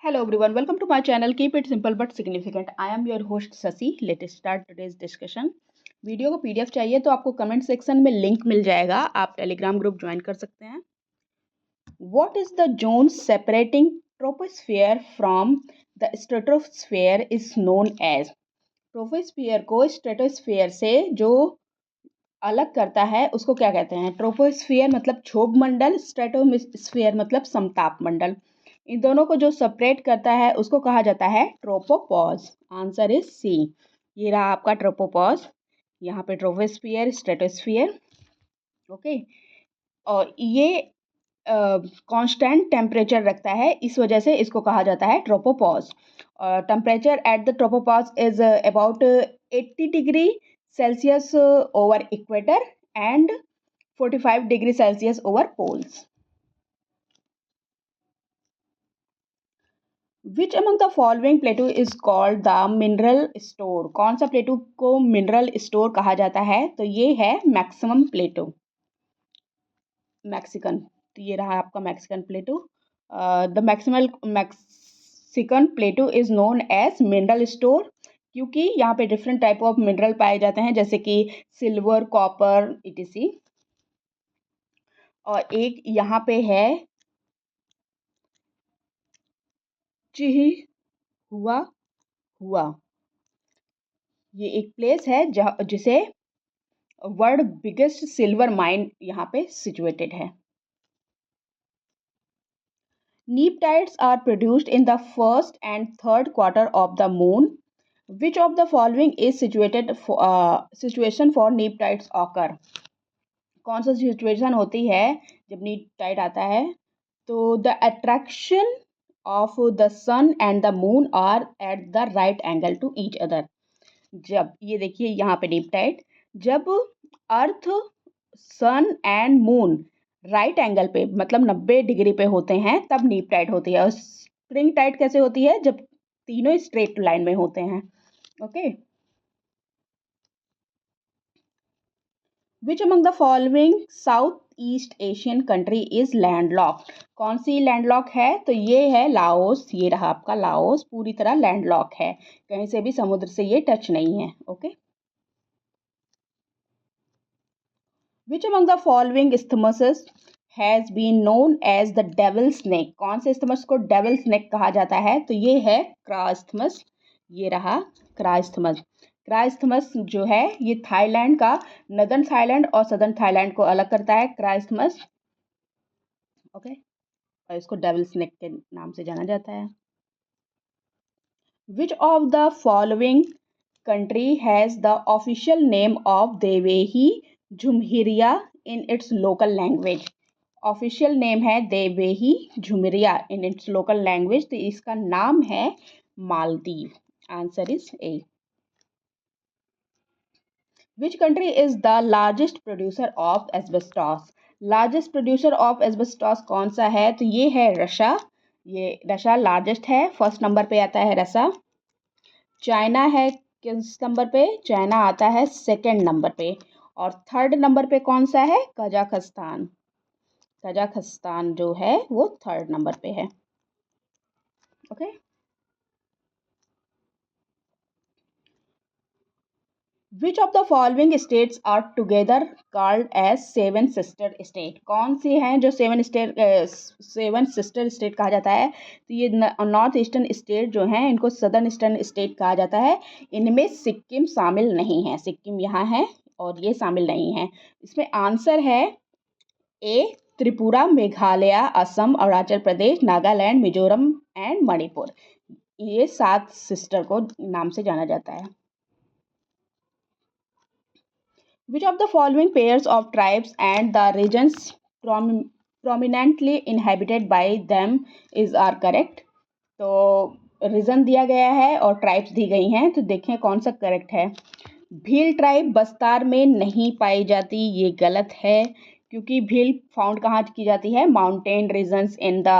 Hello everyone, welcome to my channel. Keep it simple but significant. I am your host Sasi. Let's start today's discussion. Video को PDF चाहिए तो आपको comment section में link मिल जाएगा, आप Telegram group join कर सकते हैं. What is the zone separating troposphere from the stratosphere is known as? Troposphere को स्ट्रेटोस्फियर से जो अलग करता है उसको क्या कहते हैं? ट्रोपोस्फियर मतलब क्षोभ मंडल, स्ट्रेटोस्फियर मतलब समताप मंडल. इन दोनों को जो सेपरेट करता है उसको कहा जाता है ट्रोपोपॉज. आंसर इज सी. ये रहा आपका ट्रोपोपॉज. यहाँ पे ट्रोपोस्फियर, स्ट्रेटोस्फियर. ओके. और ये कांस्टेंट टेम्परेचर रखता है, इस वजह से इसको कहा जाता है tropopause. Temperature at the tropopause is about 80 degree Celsius over equator and 45 degree Celsius over poles. Which among the following plateau is called the mineral store? कौन सा प्लेटो को मिनरल स्टोर कहा जाता है? तो ये है मैक्सिमम प्लेटो, मैक्सिकन. तो ये रहा आपका Mexican plateau. The Mexican plateau is known as mineral store क्योंकि यहाँ पे डिफरेंट टाइप ऑफ मिनरल पाए जाते हैं जैसे कि सिल्वर, कॉपर, etc. और एक यहाँ पे है चिहुआ हुआ. ये एक प्लेस है जिसे वर्ल्ड बिगेस्ट सिल्वर माइन यहाँ पे सिचुएटेड है. Neap tides are produced in the first and third quarter of the moon. Which of the following is situation for neap tides occur? कौन सा सिचुएशन होती है जब नीपटाइड आता है? तो the attraction of the sun and the moon are at the right angle to each other. जब ये देखिए यहाँ पे नीपटाइड, जब अर्थ, सन एंड मून राइट एंगल पे मतलब 90 डिग्री पे होते हैं तब नीपटाइड होती है. और स्प्रिंग टाइड कैसे होती है? जब तीनों स्ट्रेट लाइन में होते हैं. Okay. Which among the following south east Asian country is landlocked? कौन सी लैंडलॉक है? तो ये है लाओस. ये रहा आपका लाओस, पूरी तरह लैंडलॉक है, कहीं से भी समुद्र से ये टच नहीं है. Okay. Which among the following isthmuses has been known as the devil snake? कौन से isthmus को devil snake कहा जाता है? तो ये है क्राइस्थमस. ये रहा क्राइस्थमस. क्राइस्थमस जो है ये थाईलैंड का नदर्न थाईलैंड और सदर्न थाईलैंड को अलग करता है. क्राइस्थमस. ओके. और इसको डेविल स्नेक के नाम से जाना जाता है. Which of the following country has the official name of Dhivehi Jumhooriyya in its local language? Official name है Dhivehi Jumhooriyya in its local language. तो इसका नाम है Maldives. Answer is A. Which country is the largest producer of asbestos? Largest producer of asbestos कौन सा है? तो ये है रशिया. ये रशिया लार्जेस्ट है. फर्स्ट नंबर पे आता है रशिया. चाइना है किस नंबर पे? चाइना आता है सेकंड नंबर पे. और थर्ड नंबर पे कौन सा है? कजाकिस्तान. कजाकिस्तान जो है वो थर्ड नंबर पे है. Okay. Which of the following states are together called as seven sister state? कौन सी हैं जो सेवन सिस्टर स्टेट कहा जाता है? तो ये नॉर्थ ईस्टर्न स्टेट जो हैं इनको सदर्न ईस्टर्न स्टेट कहा जाता है. इनमें सिक्किम शामिल नहीं है. सिक्किम यहाँ है और ये शामिल नहीं है. इसमें आंसर है ए त्रिपुरा, मेघालय, असम, अरुणाचल प्रदेश, नागालैंड, मिजोरम एंड मणिपुर. ये 7 सिस्टर को नाम से जाना जाता है. Which of the following pairs of tribes and the regions prominently inhabited by them are correct? तो रीजन दिया गया है और ट्राइब्स दी गई हैं, तो देखें कौन सा करेक्ट है. भील ट्राइब बस्तार में नहीं पाई जाती. ये गलत है क्योंकि भील फाउंड कहाँ की जाती है? Mountain regions in the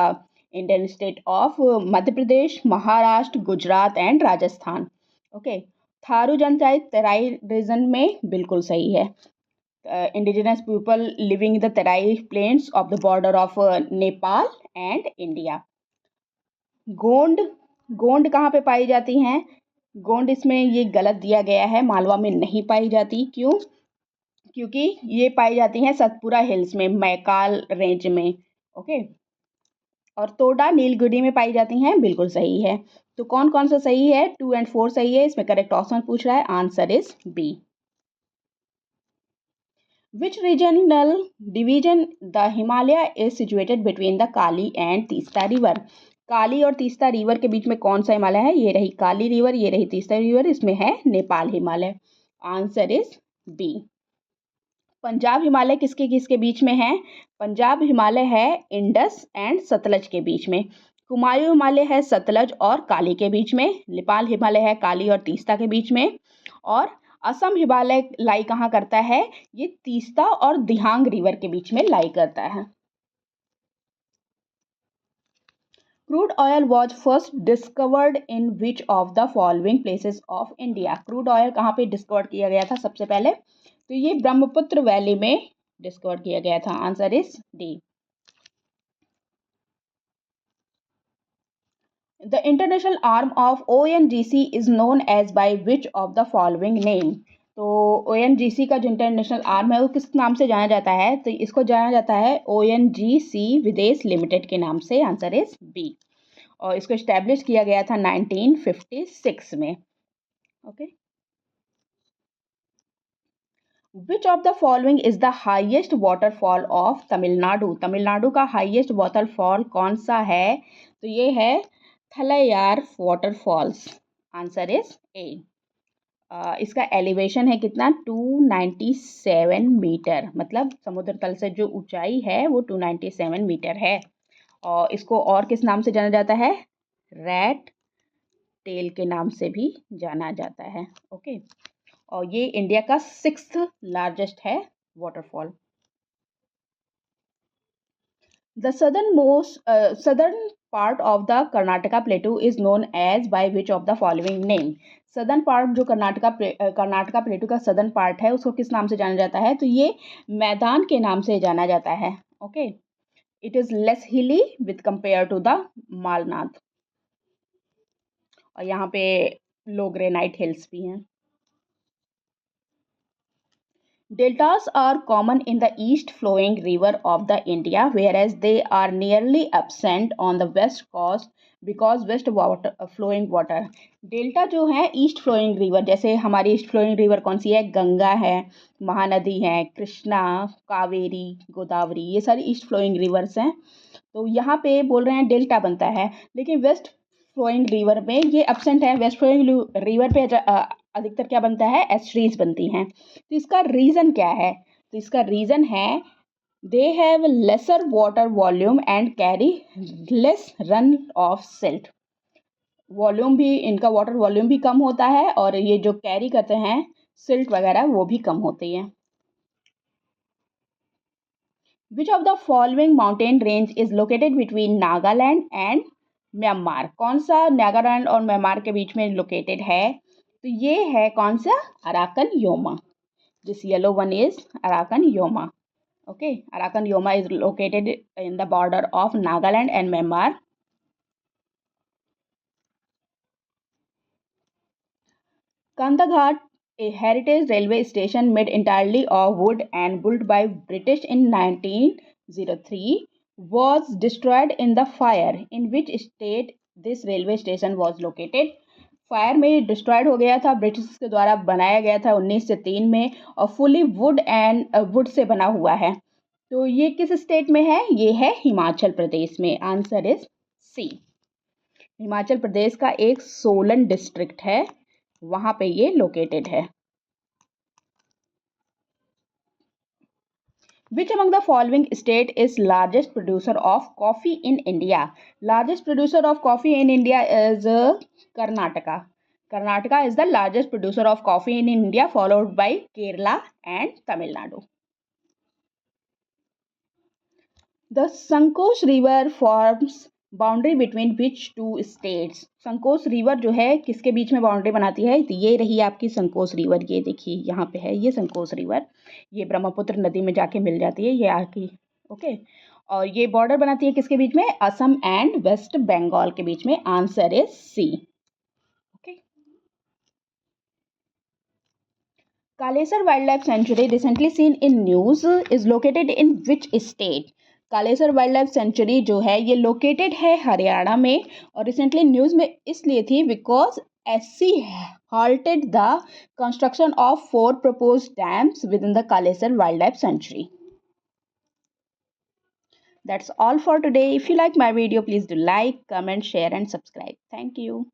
Indian state of Madhya Pradesh, Maharashtra, Gujarat and Rajasthan. Okay. Tharu जनजाति तराई रीजन में बिल्कुल सही है. Indigenous people living in the Terai plains of the border of Nepal and India. Gond, Gond कहाँ पे पाई जाती हैं? गोंड इसमें ये गलत दिया गया है, मालवा में नहीं पाई जाती। क्यों? क्योंकि ये पाई जाती हैं सतपुरा हिल्स में, मैकाल रेंज में। ओके। और तोडा नीलगिरी में पाई जाती हैं, बिल्कुल सही है। तो कौन कौन सा सही है? 2 और 4 सही है। इसमें करेक्ट ऑप्शन पूछ रहा है, answer is B. Which regional division the Himalaya is situated between the Kali and Teesta river? Kali और तीस्ता रिवर के बीच में कौन सा हिमालय है? ये रही काली रिवर, ये रही तीस्ता रिवर, इसमें है Nepal Himalaya. Answer is B. Punjab Himalaya किसके किसके बीच में है? पंजाब हिमालय है इंडस एंड सतलज के बीच में। कुमायूं हिमालय है सतलज और काली के बीच में। नेपाल हिमालय है काली और तीस्ता के बीच में। और असम हिमालय लाई कहाँ करता है? ये तीस्ता और दिहांग रिवर के बीच में लाई करता है। Crude oil was first discovered in which of the following places of India? Crude oil कहाँ पे डिस्कवर किया गया था सबसे पहले? तो ये ब्रह्मपुत्र वैली में डिस्कवर किया गया था। Answer is D. The international arm of ONGC is known as by which of the following name? तो ONGC का जो इंटरनेशनल आर्म है वो किस नाम से जाना जाता है? तो इसको जाना जाता है ONGC विदेश लिमिटेड के नाम से। Answer is B. और इसको इस्टेब्लिश किया गया था 1956 में। Okay. Which of the following is the highest waterfall of Tamil Nadu? Tamil Nadu का हाइएस्ट वाटरफॉल कौन सा है? तो ये है Thalaiyar waterfalls. Answer is A. इसका एलिवेशन है कितना? 297 मीटर, मतलब समुद्र तल से जो ऊंचाई है वो 297 मीटर है। और इसको और किस नाम से जाना जाता है? रैट टेल के नाम से भी जाना जाता है। ओके। और ये इंडिया का 6th लार्जेस्ट है waterfall. The southern part of the Karnataka plateau is known as by which of the following name? Southern part जो कर्नाटका प्लेटू का सदर्न पार्ट है उसको किस नाम से जाना जाता है? तो ये मैदान के नाम से जाना जाता है। ओके। इट इज लेस हिली विथ कंपेयर टू द मालनाथ। और यहाँ पे लो ग्रेनाइट हिल्स भी हैं। Deltas are common in the east flowing river of the India, whereas they are nearly absent on the west coast because west water flowing water. Delta जो है east flowing river, जैसे हमारी east flowing river कौन सी है? गंगा है, महानदी है, कृष्णा, कावेरी, गोदावरी, ये सारी ईस्ट फ्लोइंग रिवर्स हैं। तो यहाँ पे बोल रहे हैं डेल्टा बनता है, लेकिन वेस्ट फ्लोइंग रिवर में ये एब्सेंट है। वेस्ट फ्लोइंग रिवर पे अधिकतर क्या बनता है? एस्ट्रीज बनती हैं। तो इसका रीज़न क्या है? तो इसका रीज़न है they have laser water volume and carry less run of silt. Volume भी, इनका वाटर वॉल्यूम भी कम होता है और ये जो कैरी करते हैं सिल्ट वगैरह वो भी कम होती है। Which of the following mountain range is located between Nagaland and Myanmar? कौन सा नागालैंड और म्यांमार के बीच में लोकेटेड है? तो ये है कौन सा? Arakan Yoma. This yellow one is Arakan Yoma. Okay. Arakan Yoma is located in the border of Nagaland and Myanmar. Kandaghat, a heritage railway station made entirely of wood and built by British in 1903, was destroyed in the fire. In which state this railway station was located? Fire में destroyed हो गया था, British के द्वारा बनाया गया था 1903 में और फुली वुड से बना हुआ है। तो ये किस स्टेट में है? ये है हिमाचल प्रदेश में। Answer is C. Himachal Pradesh का एक सोलन डिस्ट्रिक्ट है, वहां पे ये लोकेटेड है। Which among the following state is largest producer of coffee in India? Largest producer of coffee in India is Karnataka. Karnataka is the largest producer of coffee in India, followed by Kerala and Tamil Nadu. The Sankosh River forms boundary between which two states? Sankosh river जो है किसके बीच में boundary बनाती है? तो ये रही आपकी संकोच रिवर। ये देखिए यहाँ पे है ये संकोच रिवर, ये ब्रह्मपुत्र नदी में जाके मिल जाती है ये आके। ओके। और ये बॉर्डर बनाती है किसके बीच में? असम एंड वेस्ट बंगाल के बीच में। Answer is C. Okay. Kalesar wild life sanctuary recently seen in news is located in which state? Kalesar wild life sanctuary जो है ये लोकेटेड है हरियाणा में, और रिसेंटली न्यूज में इसलिए थी because SC halted the construction of 4 proposed dams within the Kalesar Wildlife Sanctuary. That's all for today. If you like my video, please do like, comment, share and subscribe. Thank you.